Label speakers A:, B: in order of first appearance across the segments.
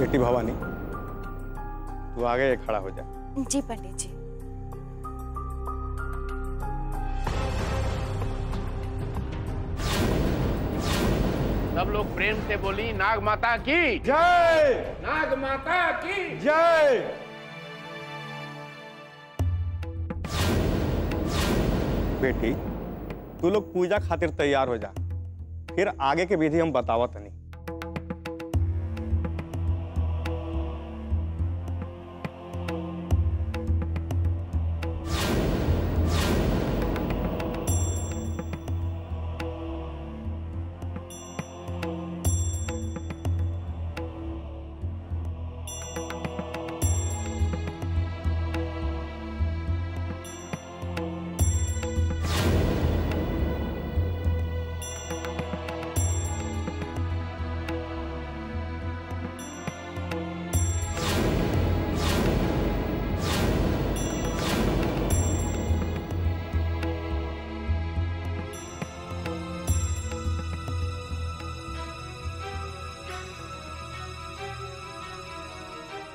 A: बेटी भवानी, तू आगे खड़ा हो जा।
B: जी पंडित जी।
C: सब लोग प्रेम से बोली नाग माता की
A: जय।
C: नाग माता की
A: जय। बेटी तू लोग पूजा खातिर तैयार हो जा, फिर आगे के विधि हम बतावत नहीं।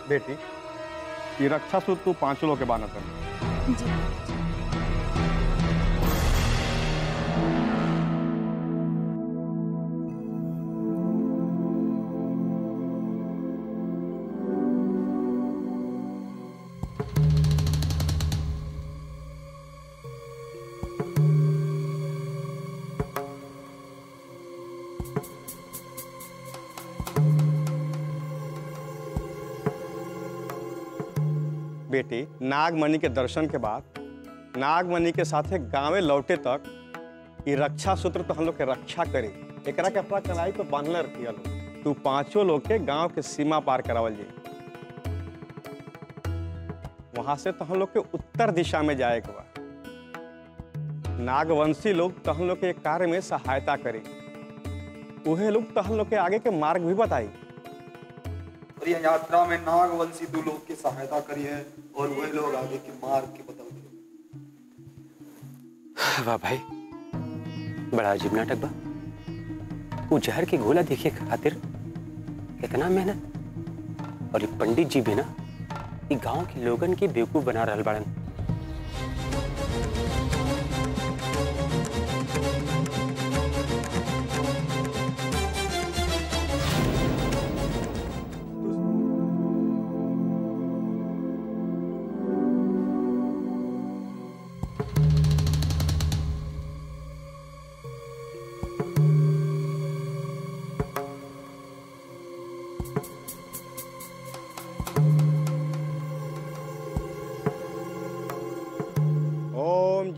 A: बेटी ये रक्षा सूत्र तू 5 लोग के बाना कर।
B: जी।
A: बेटी नागमणि के दर्शन के बाद नागमणि के साथे गांवे लौटे तक ये रक्षा सूत्र तो हम लोग के रक्षा करे, एकरा के अपना कलाई पे बांधले रखिया लोग। तू 5 लोग के गांव के सीमा पार करावल जाए, वहां से तो हम लोग के उत्तर दिशा में जाए के बा। नागवंशी लोग तो हम लोग के कार्य में सहायता करे, उहे लोग तो हम लोग के आगे के मार्ग भी बताई।
D: और यह यात्रा में नागवंशी 2 लोग की सहायता करी है और वही लोग आगे के मार्ग के बताओ।
E: वाह भाई, बड़ा अजीब नाटक बा। वो जहर की गोला देखे खातिर कितना मेहनत, और ये पंडित जी भी ना ये गांव के लोगन के बेवकूफ बना रहल बाड़न।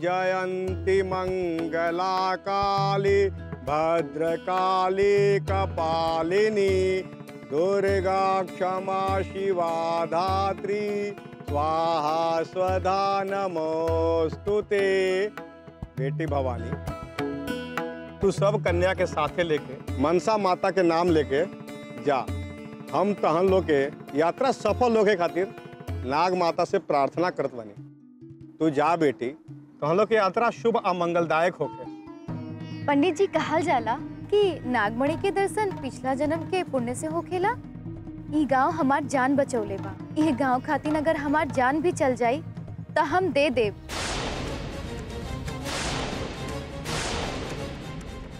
A: जयंती मंगला काली भद्रकाली कपालिनी दुर्गा क्षमा शिवा धात्री स्वाहा स्वधा नमोस्तुते। बेटी भवानी तू सब कन्या के साथे लेके मनसा माता के नाम लेके जा। हम तहन लोग के यात्रा सफल होके खातिर नाग माता से प्रार्थना करत बनी। तू जा बेटी, तो हम लोग की यात्रा शुभ और मंगलदायक होके।
B: पंडित जी कहल जाला कि नागमणि के दर्शन पिछला जन्म के पुण्य से होखेला। ई गांव हमार जान बचौले बा। ई गांव खातिर अगर हमार जान भी चल जाई तो हम दे देव।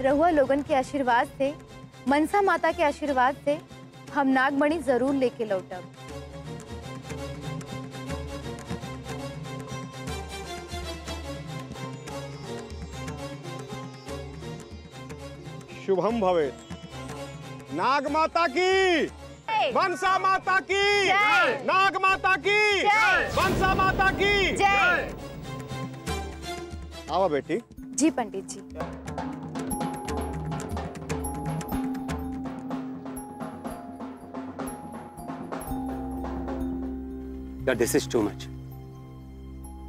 B: रहुआ लोगन के आशीर्वाद से, मनसा माता के आशीर्वाद से हम नागमणि जरूर लेके लौटब।
A: शुभम भवेत्। नाग माता की, मनसा माता की, नाग माता की, मनसा माता की जय। आवा बेटी।
B: जी पंडित जी।
E: दिस इज टू मच।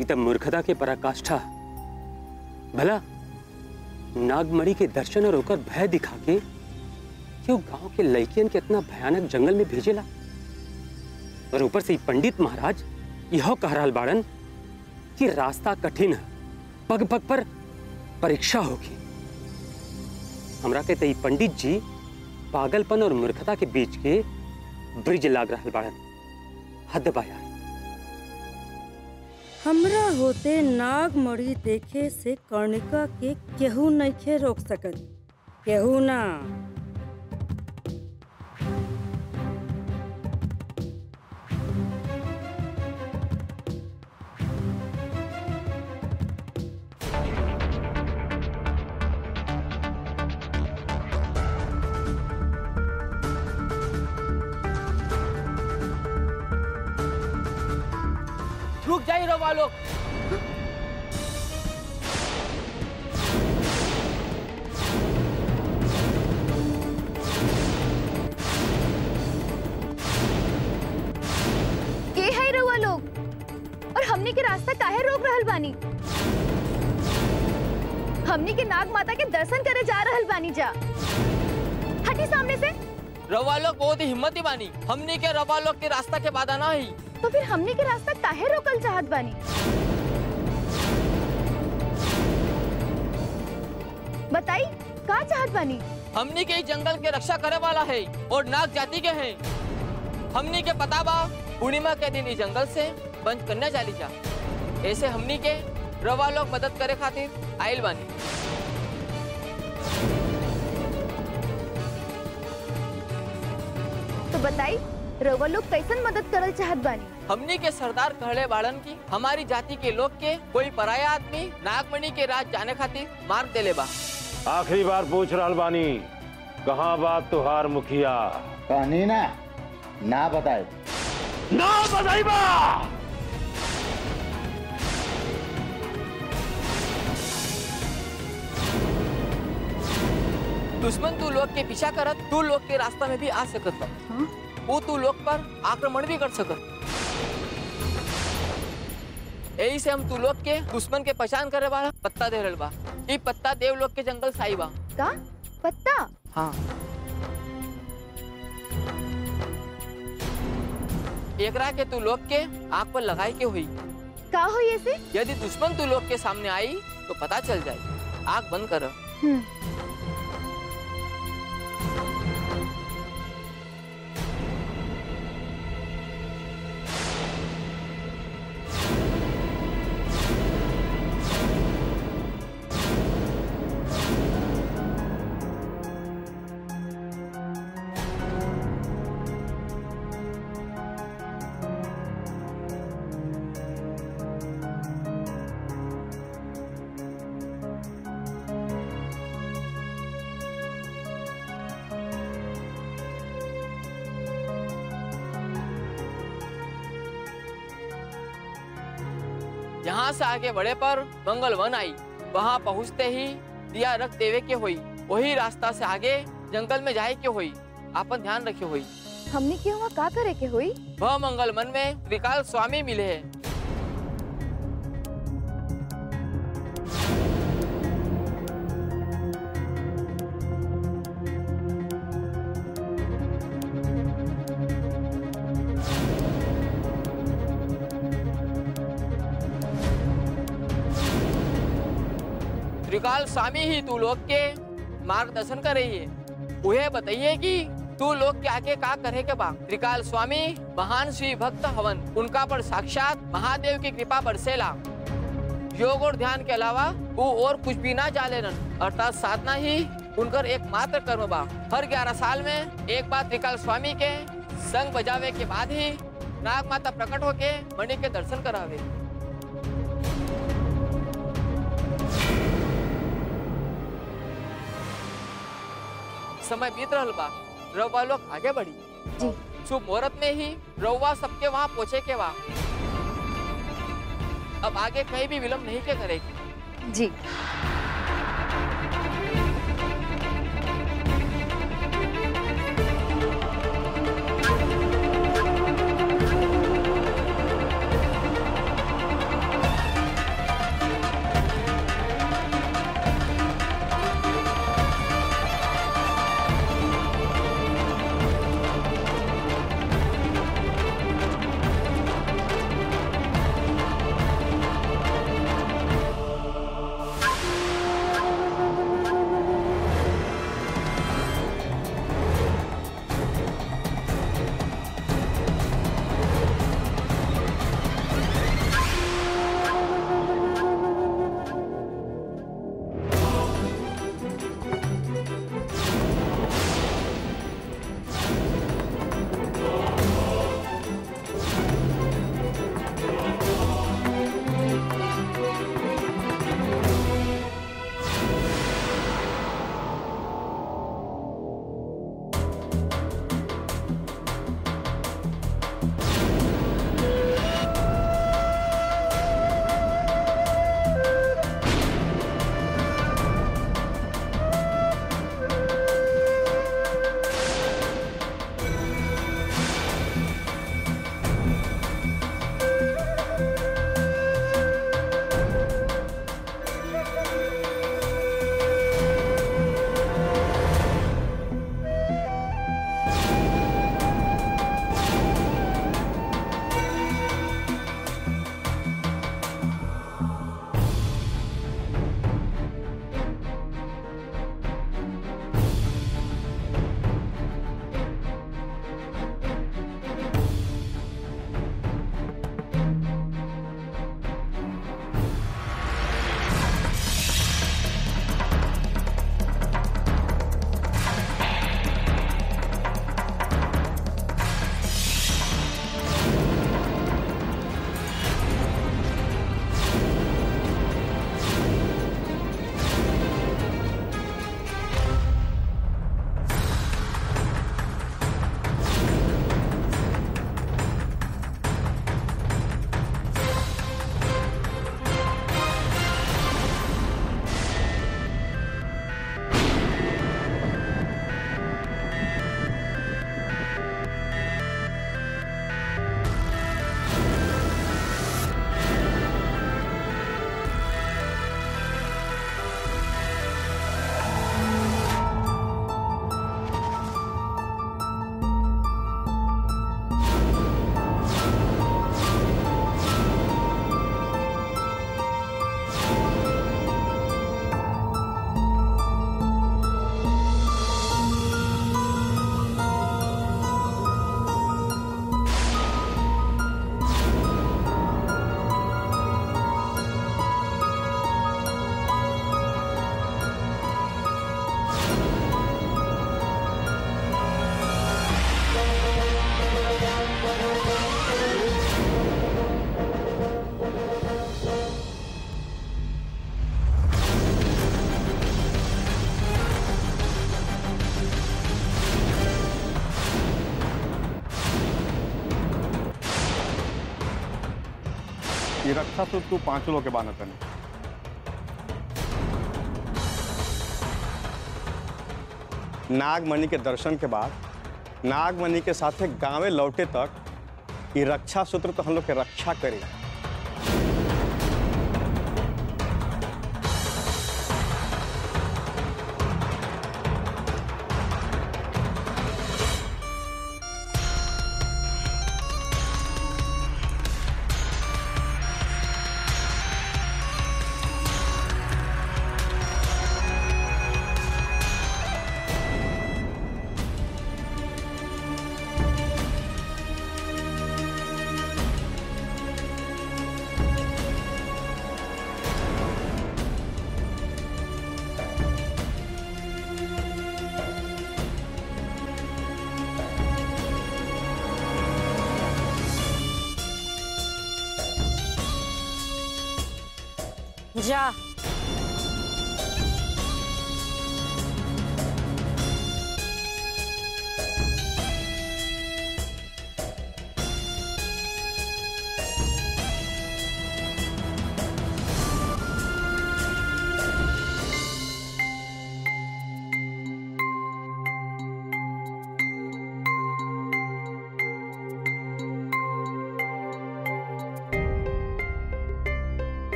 E: ये तो मूर्खता के पराकाष्ठा। भला नागमणि के दर्शन और होकर भय दिखा के क्यों गांव के लड़कियन के इतना भयानक जंगल में भेजेला? और ऊपर से पंडित महाराज यह कह रहा बाड़न कि रास्ता कठिन है, पग पग पर परीक्षा होगी। हमरा के तई पंडित जी पागलपन और मूर्खता के बीच के ब्रिज लाग रहल बाड़न। हद बा यार।
F: हमरा होते नागमणि देखे से कर्णिका के केहू नइखे रोक सकत, केहू ना।
G: रुक जाइए रवा लोग।
B: के है रउआ लोग और हमनी के रास्ता काहे रोक रहल बानी? हमनी के नाग माता के दर्शन करे जा रहल बानी जा। हटी सामने से।
G: रवा लोग बहुत ही हिम्मती बानी। हमने के रवा लोग के रास्ता के बाधा ना ही।
B: तो फिर हमनी के रास्ता काहे रोकल चाहत बानी? बताई का चाहत बानी?
G: हमने के जंगल के रक्षा करे वाला है और नाग जाति के हैं। हमने के पता बा पूर्णिमा के दिन इस जंगल से बंद करने जाली जा। ऐसे हमने के रवा लोग मदद करे खातिर आइल बानी।
B: तो बताई रउआ लोग कैसन मदद करल चाहत बानी?
G: हमने के सरदार कहले बाड़न की हमारी जाति के लोग के कोई पराया आदमी नागमणि के राज जाने खातिर मार देले बा।
H: आखिरी बार पूछ रहल बानी, कहाँ बात तुहार मुखिया?
I: कहनी ना बताए।
H: ना बताई बा।
G: दुश्मन तू लोग के पीछा करत तू लोग के रास्ता में भी आ सकत बा। वो तू लोग पर आक्रमण भी कर सकत। यही से हम तू लोग के दुश्मन के पहचान करे वाला पत्ता दे रहल बा। ई पत्ता देव लोग के जंगल साई बा।
B: का पत्ता?
G: हाँ। एकरा के तू लोग के आँख पर लगाई के हुई।
B: का हो ये से?
G: यदि दुश्मन तू लोग के सामने आई तो पता चल जाए। आँख बंद कर। यहाँ से आगे बढ़े पर मंगल वन आई। वहाँ पहुँचते ही दिया रख देवे के हुई। वही रास्ता से आगे जंगल में जाए के हुई। आपन ध्यान रखे हुई।
B: हमनी के वहाँ का करे के हुई?
G: वह मंगल वन में त्रिकाल स्वामी मिले हैं। त्रिकाल स्वामी ही तू लोग के मार्गदर्शन कर रही है। उन्हें बताइए कि तू लोग के आगे का करे के बा। त्रिकाल स्वामी महान श्री भक्त हवन। उनका पर साक्षात महादेव की कृपा बरसेला। योग और ध्यान के अलावा वो और कुछ भी ना जाने अर्थात साधना ही उनकर एकमात्र कर्म बा। हर 11 साल में एक बार त्रिकाल स्वामी के संग बजावे के बाद ही नाग माता प्रकट होके मणि के दर्शन करावे। समय बीत रहल बा। रउआ लोग आगे बढ़ी।
B: जी।
G: शुभ मुहूर्त में ही रउआ सबके वहाँ पहुँचे के बा। अब आगे कहीं भी विलम्ब नहीं के करेगी।
B: जी।
A: ये रक्षा सूत्र तू 5 लोग के बानत नहीं। नागमणि के दर्शन के बाद नागमणि के साथ गांवे लौटे तक ये रक्षा सूत्र तो हम लोग के रक्षा करे।
F: जा।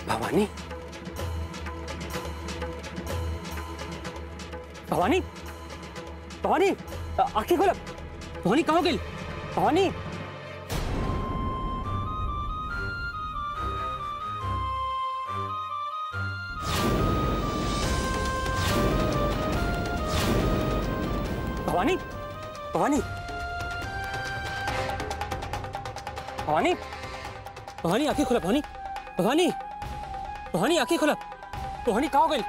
E: भवानी, भवानी, भवानी, आंखें खोलो। भवानी कहाँ गई? भवानी, भवानी, भवानी, भवानी, भवानी आंखें खोलो। भवानी, भवानी, भवानी आंखें खोलो। भवानी कहाँ गई?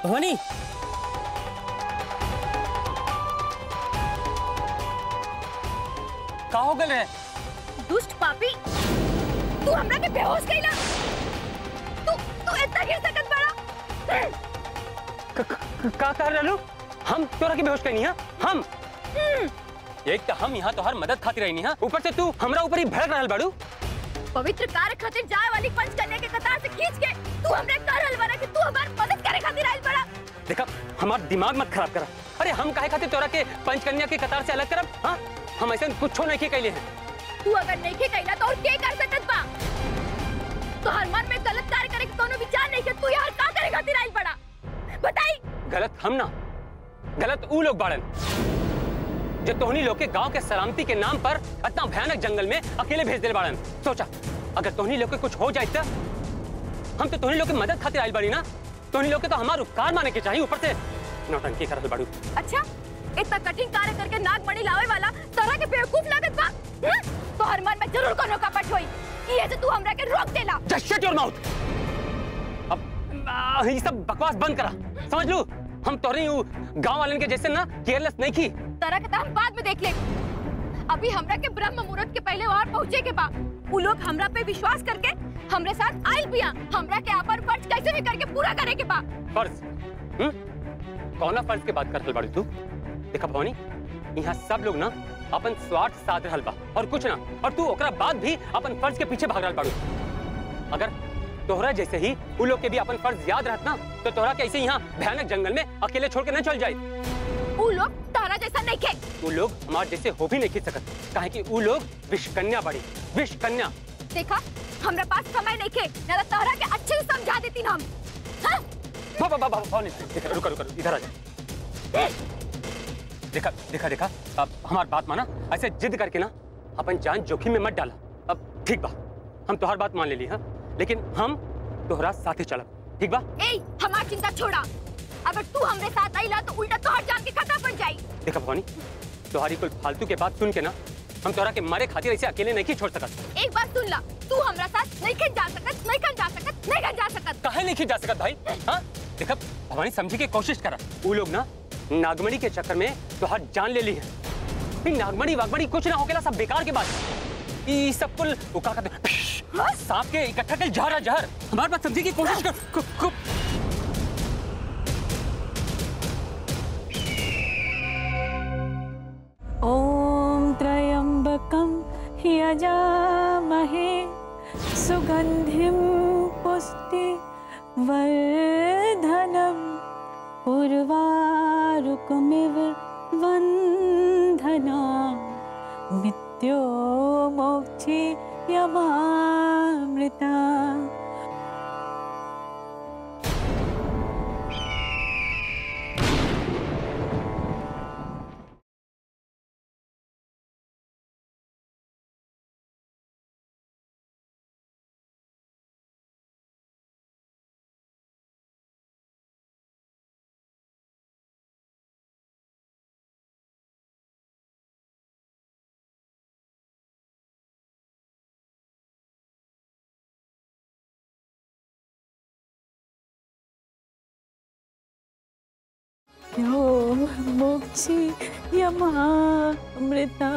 E: भवानी, कहाँ हो गए?
B: दुष्ट पापी, तू हमरा के बेहोश कइला। तू इतना गिर सकत बड़ा?
E: का कर रहलू? हम तोरा के बेहोश कइनी हां? हम एक तो हम यहाँ तो हर मदद खातिर रहनी हां, ऊपर से तू हमरा ऊपर ही भड़क रहल बाड़ू।
B: पवित्र कार्य खातिर जाए वाली पंचकन्या के कतार से खींच के तू हमरे कर हलवाना कि तू हमार मदद करे खातिर आइल बड़ा।
E: देखा, हमार दिमाग मत खराब करा। अरे हम काहे खातिर तोरा के पंचकन्या के कतार से अलग करब? हां, हम ऐसे कुछो नहीं के कइले हैं।
B: तू अगर नहीं के कइला तो और के कर सकत बा? तो हर मन में गलत कार्य करे के कोनो विचार नहीं के तू यार का करे खातिर आइल बड़ा? बताई।
E: गलत हम ना, गलत ऊ लोग बाड़न जो तोहनी लोग के गांव के सलामती के नाम पर इतना भयानक जंगल में अकेले भेज दिल बाड़न। सोचा अगर तोहनी लोग के कुछ हो जाए तो हम तो तोहनी लोग की मदद खातिर आइल बाड़ी ना। तोहनी लोग के तो हमार उपकार माने के चाहिए, ऊपर से नौटंकी करल बाड़ू।
B: अच्छा, इतना कठिन कार्य करके नागमणि लावे वाला तोरा के बेवकूफ लागत बा। तो हर मन में जरूर कोनो कपट होई। ये से तू हमरा के रोक देला।
E: Just shut your mouth। अब ये सब बकवास बंद करा, समझ लो हम तोरे गांव वाले के जैसे ना केयरलेस नहीं की।
B: तोरा के हम बाद में देख ले। अभी हमरा के ब्रह्म मुहूर्त के पहले वहां पहुंचे के बा। वो लोग हमरा पे विश्वास करके हमरे साथ आइल बिया। हमरा के अपन फर्ज कैसे भी करके पूरा करे के बा।
E: फर्ज? कौना फर्ज के बात कर रहल बाड़ी तू? देखा भवानी, यहाँ सब लोग ना अपन स्वार्थ साध रहल बा और कुछ ना, और तू ओकरा बाद भी अपन फर्ज के पीछे भाग रहल बाड़ू। अगर तोहरा जैसे ही उन लोग के भी अपन फर्ज याद रहत ना, तो तोहरा कैसे यहाँ भयानक जंगल में अकेले छोड़ के न चल जाए।
B: वो लोग तारा जैसा नहीं खे।
E: वो लोग हमारे जैसे हो भी नहीं खींच सकत, काहे कि वो लोग विषकन्या बड़ी, विषकन्या।
B: देखा, हमरा पास समय नहीं खे, ना तो तोहरा के अच्छे से समझा देती हम। हाँ?
E: रुका इधर आ जा। देखा अब हमारी बात माना, ऐसे जिद करके ना अपन जान जोखिम में मत डाला। अब ठीक बा, हम तोहर बात मान ले ली, हाँ, लेकिन हम तोहरा साथे चलब, ठीक बा?
B: ए, हमार चिंता छोड़ा। अगर तू हमरे साथ आइला तो उल्टा तोहर जान के खतरा बन जाई।
E: देखा भवानी, तोहरी कोई फालतू के बात सुन के ना हम तोहरा के मारे खातिर ऐसे अकेले नहीं छोड़ सकत।
B: एक बात सुन ला, तू हमरा साथ नहीं जा सकत।
E: काहे नहीं जा सकत भाई? हाँ, देखा भवानी, समझी के कोशिश करा। वो लोग ना नागमणि के चक्कर में तोहर जान ले ली है। नागमणि वागमणि कुछ ना होकेला, सब बेकार के बात। ये सब कुल वो का कहते सांप के इकट्ठा के जहर। हमारी बात समझी की कोशिश कर।
J: ओम त्र्यंबकं यजामहे सुगंधिं पुष्टिवर्धनम् उर्वारुकमिव वन्दनाम् मृत्यो मोक्षयमामृता। मोक्षयमामृता।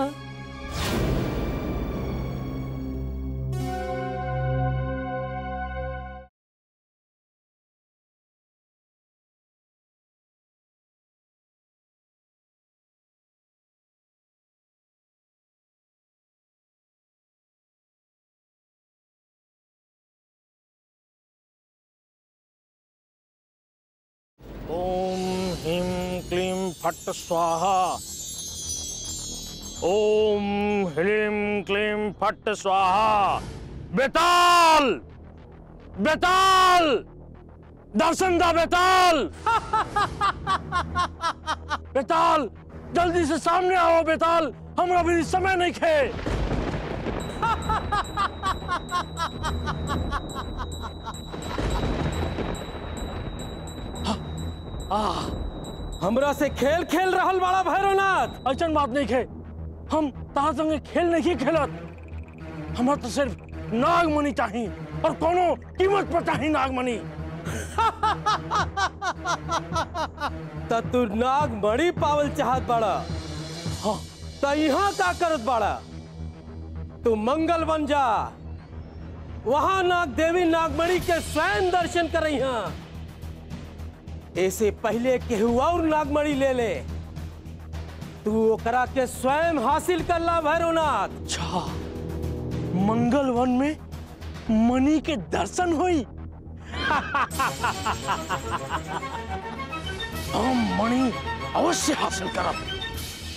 K: ओम ह्रीं क्लीं फट् स्वाहा। ओम ह्रीं क्लीं फट् स्वाहा। बेताल, दर्शन दा बेताल। बेताल, जल्दी से सामने आओ बेताल, हमरा भी समय नहीं खे।
L: हमरा से खेल खेल रहल वाला भैरवनाथ।
K: ऐसा बात नहीं खे, हम तार संगे खेल नहीं खेलत। हमरा तो सिर्फ नागमणि चाहिए और कोनो कीमत पर चाहिए नागमणि।
L: तू नागमणि पावल चाहत बाड़ा?
K: हाँ।
L: यहाँ का करत बाड़ा? तू मंगल बन जा, वहां नाग देवी नागमणि के स्वयं दर्शन कर रही हैं। ऐसे पहले केहू और नागमणि ले ले, तू ओकरा के स्वयं हासिल कर ला भैरवनाथ।
K: अच्छा, मंगल वन में मणि के दर्शन हुई। हम मणि अवश्य हासिल करब,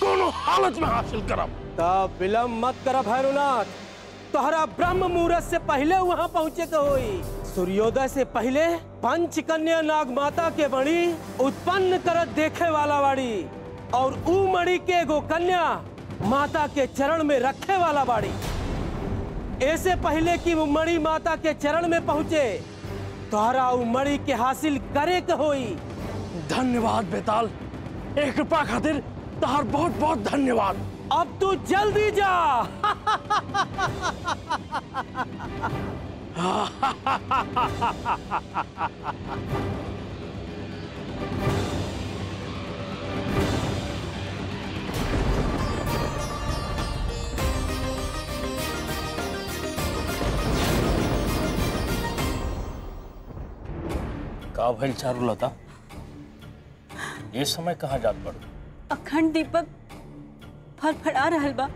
K: कोनो हालत में हासिल करब।
L: तब विलंब मत कर भैरवनाथ, तोहरा ब्रह्म मुहूर्त से पहले वहां पहुंचे के होई। सूर्योदय से पहले पंचकन्या नाग माता के मणि उत्पन्न करत देखे वाला बाड़ी, और ऊ मणि के एगो कन्या माता के चरण में रखे वाला बाड़ी। ऐसे पहले कि वो मणि माता के चरण में पहुंचे, तोहरा ऊ मणि के हासिल करे के होई।
K: धन्यवाद बेताल, एक कृपा खातिर तहार बहुत बहुत धन्यवाद।
L: अब तू जल्दी जा।
K: का भइल चारुलता, ये समय कहाँ जात पड़ू?
J: अखंड दीपक फड़फड़ा रहल बा,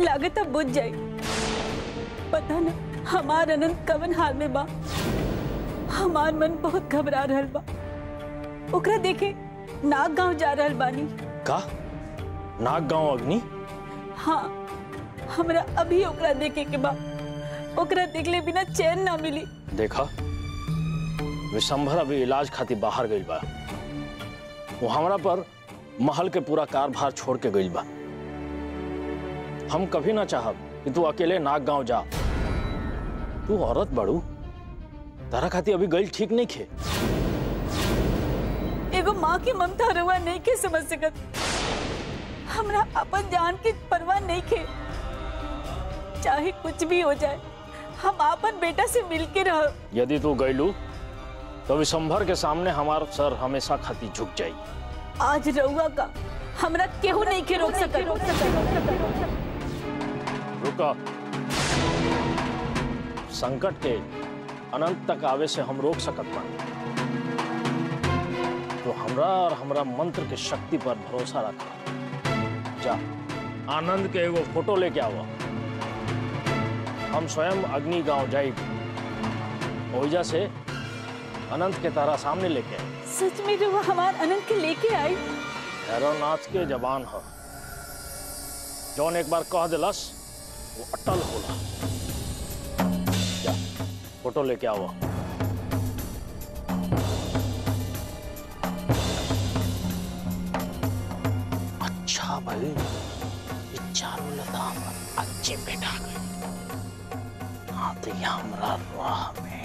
J: लागत अब बुझ जाई। पता न हमार अनंत कवन हाल में बा। हमार मन बहुत घबरा रहल बा। ओकरा देखे नाग गांव जा रहल बानी।
K: का नाग गांव अग्नि?
J: हाँ, हमरा अभी ओकरा देखे के बा। ओकरा देखले बिना चैन ना मिली।
K: देखा, विशंभर अभी इलाज खातिर बाहर गइल बा। वो हमरा पर महल के पूरा कारभार छोड़ के गइल बा। हम कभी ना चाहब कि तू अकेले नाग गांव जा। तू औरत बड़ू, तारा खातिर अभी गइल ठीक नहीं खे।
J: एगो माँ की ममता रवा नहीं के समझ सकत। हमरा अपन जान की परवाह नहीं खे। चाहे कुछ भी हो जाए, हम अपन बेटा से मिलके रह।
K: यदि तू गइलू तो विशंभर के सामने हमारा सर हमेशा खातिर झुक जाई।
J: आज रउआ का हमरा केहू नहीं के रोक सकत।
K: रुका, संकट के अनंत तक आवे से हम रोक सकत बानी। तो हमरा और हमरा मंत्र के शक्ति पर भरोसा रखा। जा, आनंद के एगो फोटो लेके आवा। हम स्वयं अग्नि गांव जाएगी। ओइजा से अनंत के तारा सामने लेके आए।
J: सच में रउआ हमार अनंत के लेके आई?
K: भैरवनाथ के जबान है, जौन एक बार कह दिलस वो अटल होला। जा, फोटो लेके आओ। अच्छा भाई, ये चारुलता अच्छे बैठा गई। हाँ तो ये हमरा राह में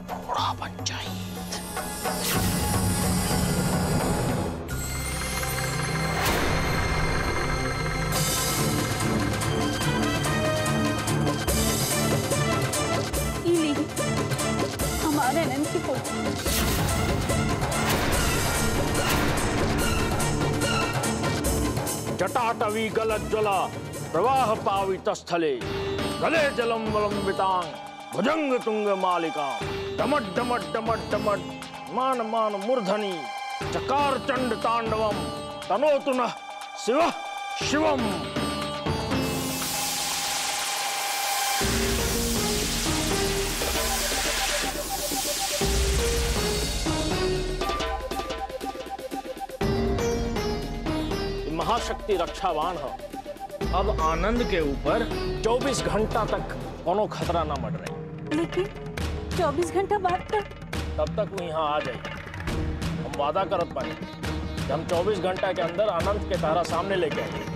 K: घोड़ा बन जाए।
J: हमारे अनंत की फोटो।
K: जटाटवी गलज्ज्वला प्रवाह पावितस्थले गले जलम वलंबितांग भुजंग तुंग मालिका डमट डमट डमट डमट मान मान मूर्धनि चकार चंड तांडवम तनोतु नः शिवः शिवम। महाशक्ति रक्षावान है। अब आनंद के ऊपर 24 घंटा तक कोनो खतरा ना बढ़ रही।
J: लेकिन 24 घंटा बाद
K: तब तक वो यहाँ आ जाएगी। हम वादा करत पानी कि हम 24 घंटा के अंदर आनंद के तारा सामने लेके आएंगे।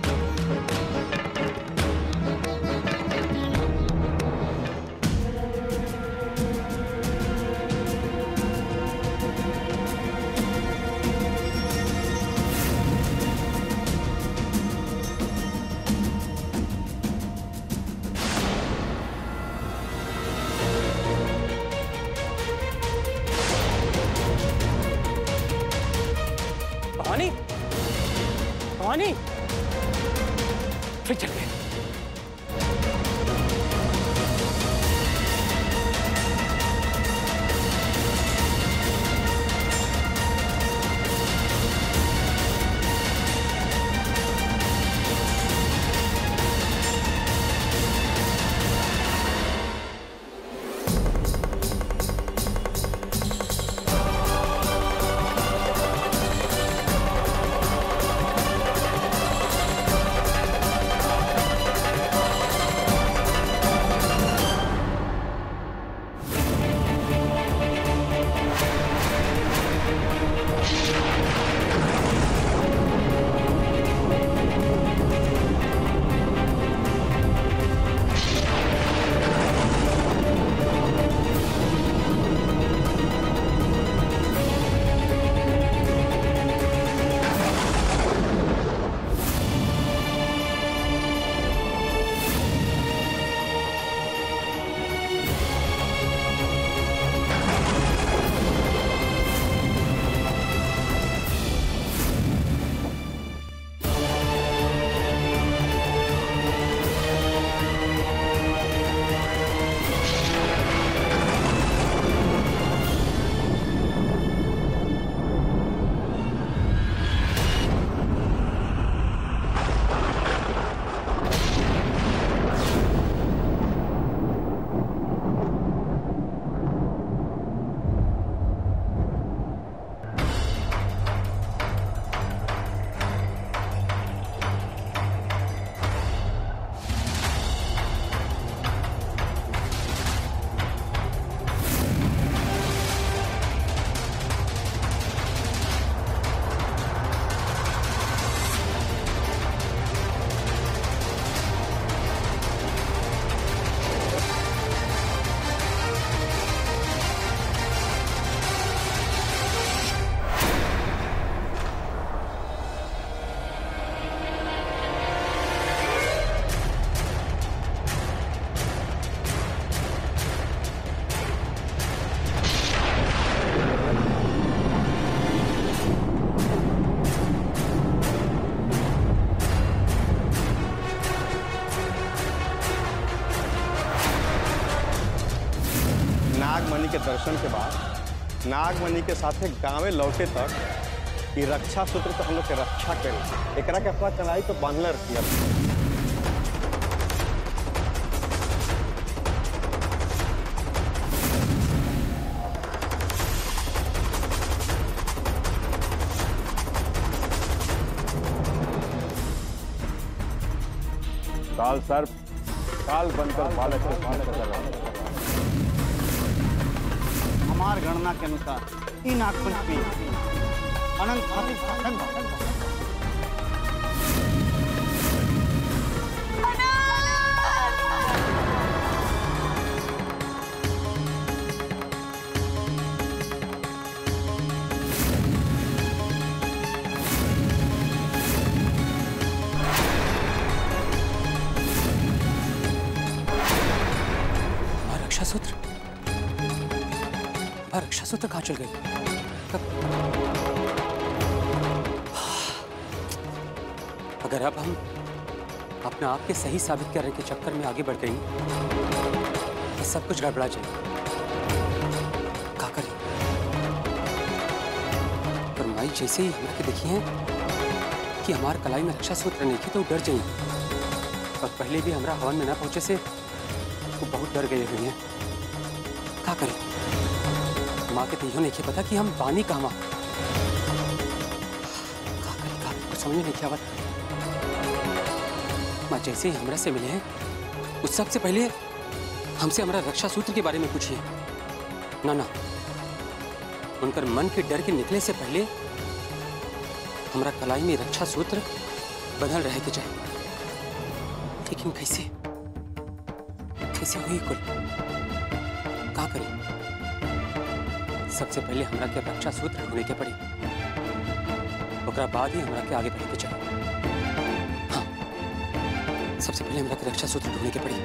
L: भवानी, भवानी, फिर चल गए।
A: दर्शन के बाद नागमणि के साथे गांवे लौटे तक कि रक्षा सूत्र तो हम लोग के रक्षा करे, एकरा के अपना चलाई तो बांधले रखिए।
H: काल सर्प काल बनकर बालक को बालक कर रहा है।
I: हमार गणना के अनुसार इन नागपंचमी अनंत खातिर शासन
E: रक्षा सूत्र कहाँ चल गई? अगर अब हम अपने आप के सही साबित करने के चक्कर में आगे बढ़ गई तो सब कुछ गड़बड़ा जाए। क्या करें? पर माई जैसे ही हमरा के देखी है कि हमार कलाई में रक्षा सूत्र नहीं थी तो डर जाइए, और पहले भी हमरा हवन में ना पहुंचे से वो बहुत डर गए हुए हैं। क्या करें? माँ के तो नहीं पता कि हम बानी कहाँ कुछ समझ में नहीं क्या बात। माँ जैसे ही हमरा से मिले हैं उस सबसे पहले हमसे हमारा रक्षा सूत्र के बारे में पूछिए। ना ना, उनकर मन के डर के निकले से पहले हमारा कलाई में रक्षा सूत्र बदल रहे के चाहिए। लेकिन कैसे कैसे हुई कुल? क्या करें? सबसे पहले हमरा के रक्षा सूत्र ढूंढने के पड़ी, ओकरा बाद ही हमरा के आगे बढ़े के चाहिए। हाँ, सबसे पहले हमरा के रक्षा सूत्र ढूंढने के पड़ी।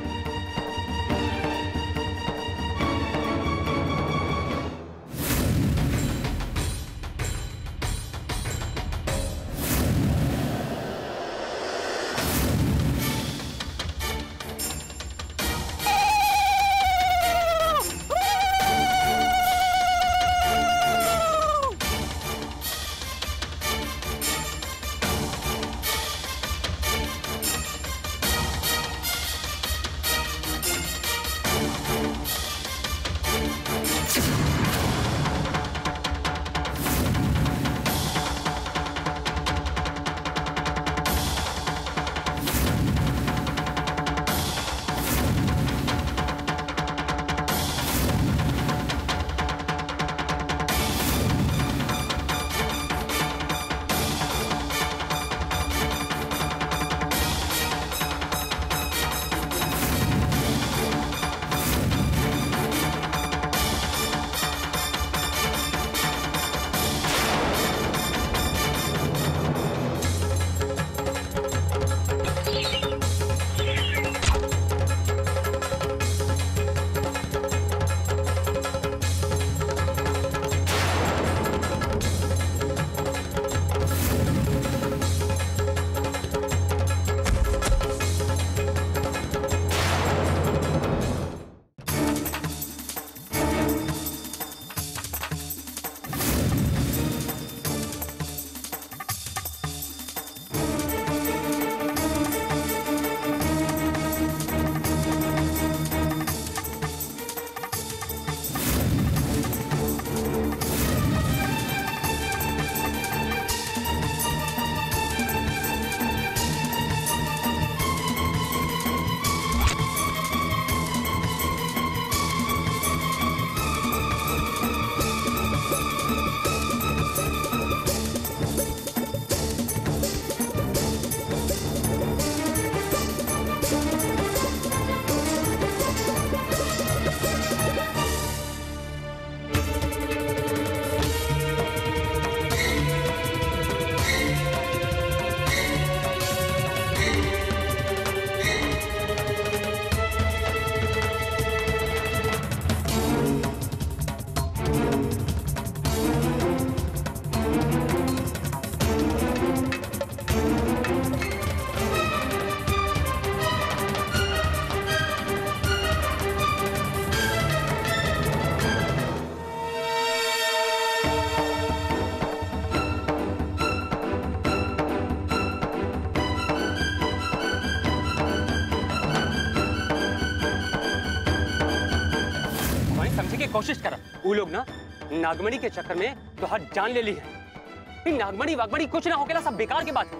E: कोशिश करा। वो लोग ना नागमणि के चक्कर में तो हर जान ले ली है। नागमणि वागमणि कुछ ना होकेला, सब बेकार की बात है।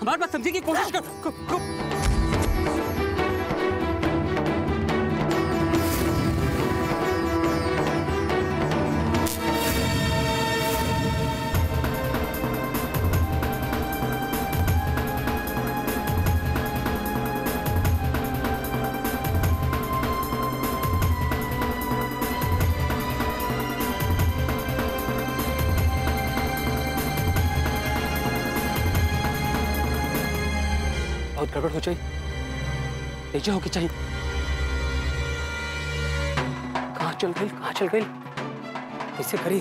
E: हमारी बात समझने की कोशिश कर। गड़बड़ हो जाए, तेजा होगी चाहिए। कहाँ चल गई? कैसे करी?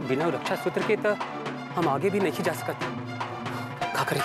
E: बिना रक्षा सूत्र के तो हम आगे भी नहीं जा सकते। क्या करी?